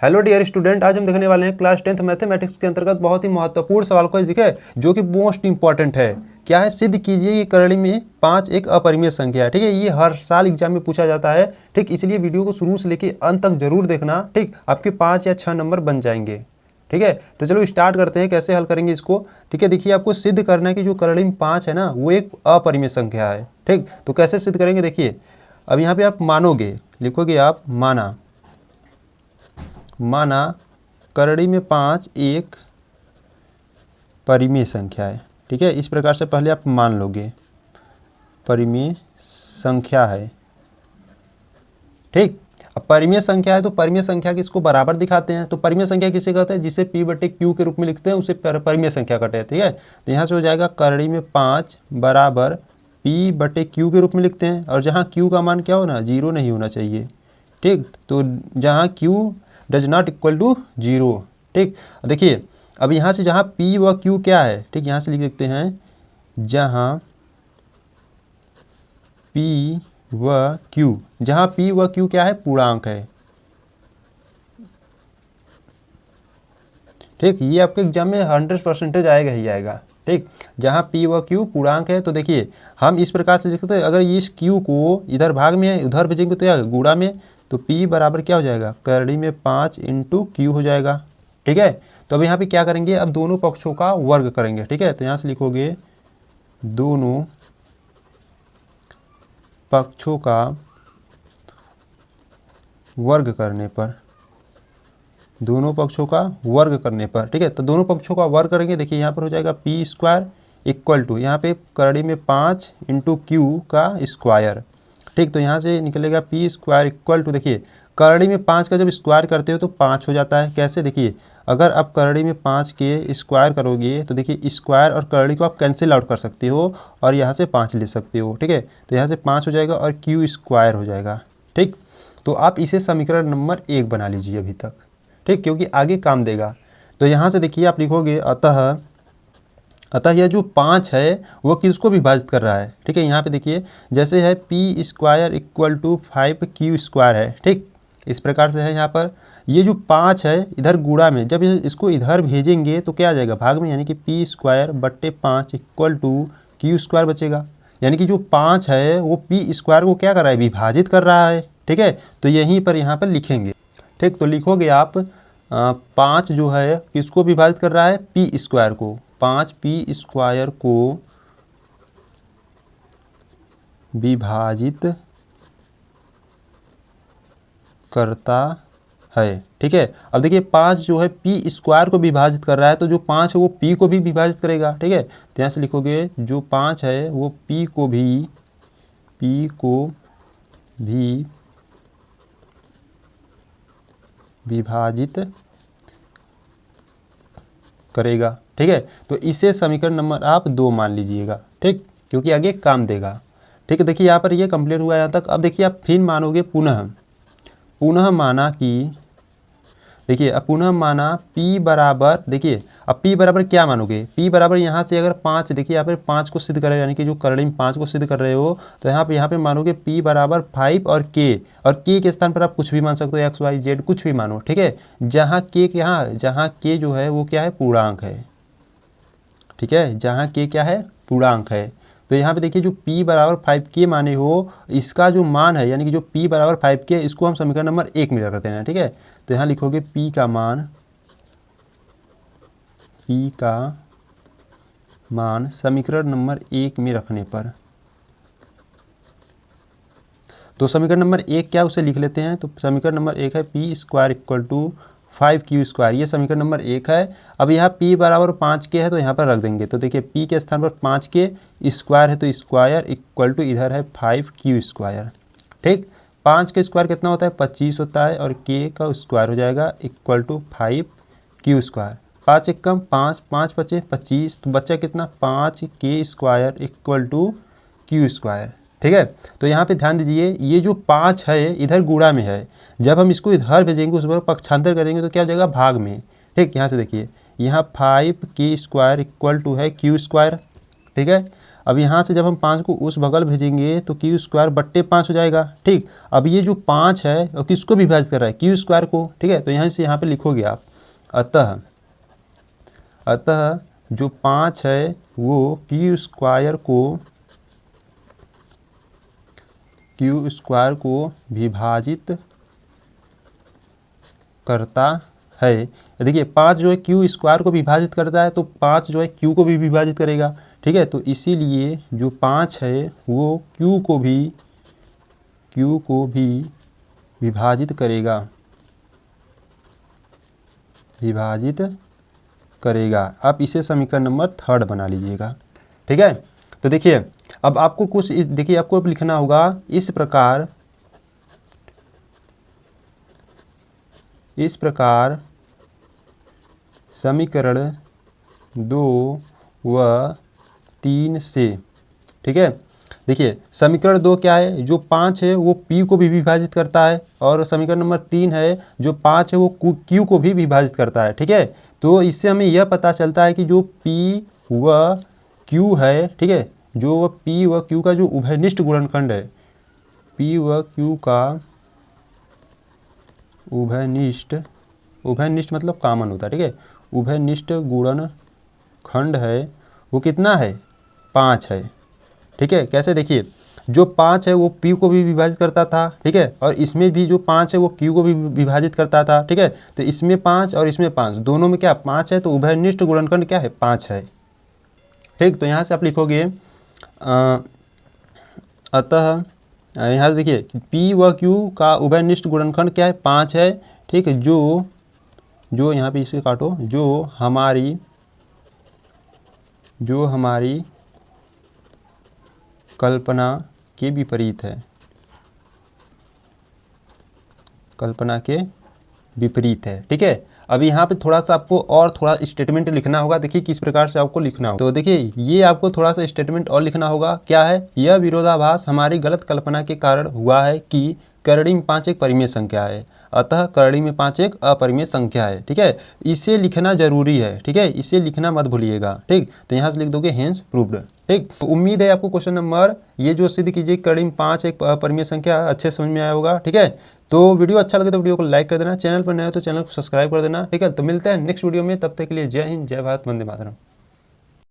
Hello dear student, आज हम देखने वाले हैं क्लास 10th मैथमेटिक्स के अंतर्गत बहुत ही महत्वपूर्ण सवाल को ठीक है, जो कि मोस्ट इंपॉर्टेंट है। क्या है? सिद्ध कीजिए कि करणी में 5 एक अपरिमेय संख्या है। ठीक है, ये हर साल एग्जाम में पूछा जाता है। ठीक, इसलिए वीडियो को शुरू से लेकर अंत तक जरूर देखना। ठीक, आपके 5 या 6 नंबर बन जाएंगे। ठीक है, तो चलो स्टार्ट करते हैं कैसे हल करेंगे इसको। ठीक है, देखिए आपको सिद्ध करना है कि जो करणी में 5 है ना, वो एक अपरिमेय संख्या है। ठीक, तो कैसे सिद्ध करेंगे देखिए। अब यहाँ पे आप मानोगे, लिखोगे आप माना करणी में 5 एक परिमेय संख्या है। ठीक है, इस प्रकार से पहले आप मान लोगे परिमेय संख्या है। ठीक, अब परिमेय संख्या है तो परिमेय संख्या के इसको बराबर दिखाते हैं। तो परिमेय संख्या किसे कहते हैं? जिसे p बटे q के रूप में लिखते हैं उसे परिमेय संख्या कहते हैं। ठीक है, तो यहाँ से हो जाएगा करणी में 5 बराबर p बटे q के रूप में लिखते हैं। और जहाँ q का मान क्या होना, 0 नहीं होना चाहिए। ठीक, तो जहाँ q does not equal to 0। ठीक, देखिए अब यहाँ से जहाँ p व q क्या है, ठीक, यहाँ से लिख सकते हैं जहाँ p व q, जहाँ p व q क्या है, पूर्णांक है। ठीक, ये आपके एग्जाम में 100% आएगा ही आएगा। ठीक, जहाँ p व q पूर्णांक है, तो देखिए हम इस प्रकार से लिख सकते हैं, अगर इस q को इधर भाग में उधर भेजेंगे तो क्या गुणा में, तो p बराबर क्या हो जाएगा, करणी में 5 इंटू q हो जाएगा। ठीक है, तो अब यहाँ पे क्या करेंगे, अब दोनों पक्षों का वर्ग करेंगे। ठीक है, तो यहाँ से लिखोगे दोनों पक्षों का वर्ग करने पर, दोनों पक्षों का वर्ग करने पर। ठीक है, तो दोनों पक्षों का वर्ग करेंगे। देखिए यहाँ पर हो जाएगा p स्क्वायर इक्वल टू, यहाँ पे करणी में 5 इंटू क्यू का स्क्वायर। ठीक, तो यहाँ से निकलेगा p स्क्वायर इक्वल टू, देखिए करणी में 5 का जब स्क्वायर करते हो तो 5 हो जाता है। कैसे? देखिए अगर आप करणी में 5 के स्क्वायर करोगे तो देखिए स्क्वायर और करणी को आप कैंसिल आउट कर सकते हो और यहाँ से 5 ले सकते हो। ठीक है, तो यहाँ से 5 हो जाएगा और क्यू स्क्वायर हो जाएगा। ठीक, तो आप इसे समीकरण नंबर 1 बना लीजिए अभी तक। ठीक, क्योंकि आगे काम देगा। तो यहाँ से देखिए आप लिखोगे अतः यह जो 5 है वो किसको विभाजित कर रहा है। ठीक है, यहाँ पे देखिए जैसे है p square equal to 5q square है। ठीक, इस प्रकार से है। यहाँ पर ये जो 5 है इधर गुणा में, जब इसको इधर भेजेंगे तो क्या आ जाएगा, भाग में, यानी कि p स्क्वायर बट्टे 5 इक्वल टू q स्क्वायर बचेगा। यानी कि जो 5 है वो p स्क्वायर को क्या कर रहा है, विभाजित कर रहा है। ठीक है, तो यहीं पर यहाँ पर लिखेंगे। ठीक, तो लिखोगे आप 5 जो है किसको विभाजित कर रहा है, p स्क्वायर को। 5p स्क्वायर को विभाजित करता है। ठीक है, अब देखिए 5 जो है p स्क्वायर को विभाजित कर रहा है, तो जो 5 है वो p को भी विभाजित करेगा। ठीक है, तो यहाँ से लिखोगे जो 5 है वो p को भी विभाजित करेगा। ठीक है, तो इसे समीकरण नंबर आप 2 मान लीजिएगा। ठीक, क्योंकि आगे काम देगा। ठीक है, देखिए यहाँ पर ये कंप्लीट हुआ यहाँ तक। अब देखिए आप फिर मानोगे पुनः माना कि, देखिए अब पुनः माना p बराबर, देखिए अब p बराबर क्या मानोगे, p बराबर यहाँ से अगर 5, देखिए यहाँ पर 5 को सिद्ध कर रहे हो, यानी कि जो करणी में 5 को सिद्ध कर रहे हो, तो यहाँ पे मानोगे p बराबर 5 और k के स्थान पर आप कुछ भी मान सकते हो, x y z कुछ भी मानो। ठीक है, जहाँ k जो है वो क्या है, पूर्णांक है। ठीक है, जहाँ k क्या है, पूर्णांक है। तो यहाँ पे देखिए जो p बराबर 5k माने हो, इसका जो मान है, यानी कि जो p बराबर 5k, इसको हम समीकरण नंबर 1 में रखते हैं। ठीक है, तो यहाँ लिखोगे p का मान समीकरण नंबर 1 में रखने पर, तो समीकरण नंबर 1 क्या उसे लिख लेते हैं। तो समीकरण नंबर 1 है p square equal to 5q square, ये समीकरण नंबर 1 है। अब यहाँ p बराबर 5k है तो यहाँ पर रख देंगे। तो देखिए p के स्थान पर 5k स्क्वायर है तो स्क्वायर इक्वल टू इधर है 5q स्क्वायर। ठीक, 5 का स्क्वायर कितना होता है, 25 होता है, और k का स्क्वायर हो जाएगा इक्वल टू 5q स्क्वायर। 5 एक कम 5, 5 बचे 25, तो बचा कितना, 5k square equal to q square. ठीक है, तो यहाँ पे ध्यान दीजिए ये जो 5 है इधर गुणा में है, जब हम इसको इधर भेजेंगे उस पर पक्षांतर करेंगे तो क्या हो जाएगा, भाग में। ठीक, यहाँ से देखिए यहाँ 5k स्क्वायर इक्वल टू है q स्क्वायर। ठीक है, अब यहाँ से जब हम 5 को उस बगल भेजेंगे तो क्यू स्क्वायर बट्टे 5 हो जाएगा। ठीक, अब ये जो 5 है और किसको विभाजित कर रहा है, क्यू स्क्वायर को। ठीक है, तो यहाँ से यहाँ पे लिखोगे आप अतः जो 5 है वो क्यू स्क्वायर को विभाजित करता है। देखिए 5 जो है क्यू स्क्वायर को विभाजित करता है, तो 5 जो है क्यू को भी विभाजित करेगा। ठीक है, तो इसीलिए जो 5 है वो क्यू को भी विभाजित करेगा। आप इसे समीकरण नंबर 3 बना लीजिएगा। ठीक है, तो देखिए अब आपको कुछ देखिए आपको अब लिखना होगा इस प्रकार समीकरण 2 व 3 से। ठीक है, देखिए समीकरण 2 क्या है, जो 5 है वो P को भी विभाजित करता है, और समीकरण नंबर 3 है जो 5 है वो Q को भी विभाजित करता है। ठीक है, तो इससे हमें यह पता चलता है कि जो P व Q है, ठीक है, जो P व Q का जो उभयनिष्ठ गुणनखंड है, P व Q का उभयनिष्ठ मतलब कॉमन होता है। ठीक है, उभयनिष्ठ गुणनखंड है वो कितना है, 5 है। ठीक है, कैसे, देखिए जो 5 है वो P को भी विभाजित करता था। ठीक है, और इसमें भी जो 5 है वो Q को भी विभाजित करता था। ठीक है, तो इसमें 5 और इसमें 5 दोनों में क्या 5 है, तो उभयनिष्ठ गुणनखंड क्या है, 5 है। ठीक, तो यहाँ से आप लिखोगे अतः यहाँ से देखिए P व Q का उभयनिष्ठ गुणनखंड क्या है, 5 है। ठीक है, जो यहाँ पे इसे काटो, जो हमारी कल्पना के विपरीत है, ठीक है। अब यहाँ पे थोड़ा सा आपको और थोड़ा स्टेटमेंट लिखना होगा। देखिए किस प्रकार से आपको लिखना होगा, तो देखिए ये आपको थोड़ा सा स्टेटमेंट और लिखना होगा। क्या है, यह विरोधाभास हमारी गलत कल्पना के कारण हुआ है कि करड़ी में 5 एक परिमेय संख्या है, अतः करड़ी में 5 एक अपरिमेय संख्या है। ठीक है, इसे लिखना जरूरी है। ठीक है, इसे लिखना मत भूलिएगा। ठीक, तो यहाँ से लिख दोगे हेंस प्रूव्ड। ठीक, तो उम्मीद है आपको क्वेश्चन नंबर ये जो सिद्ध कीजिए करड़ी में 5 एक अपरिमेय संख्या अच्छे समझ में आया होगा। ठीक है, तो वीडियो अच्छा लगे तो वीडियो को लाइक कर देना, चैनल पर नए हो तो चैनल को सब्सक्राइब कर देना। ठीक है, तो मिलते हैं नेक्स्ट वीडियो में, तब तक के लिए जय हिंद, जय भारत, वंदे मातरम।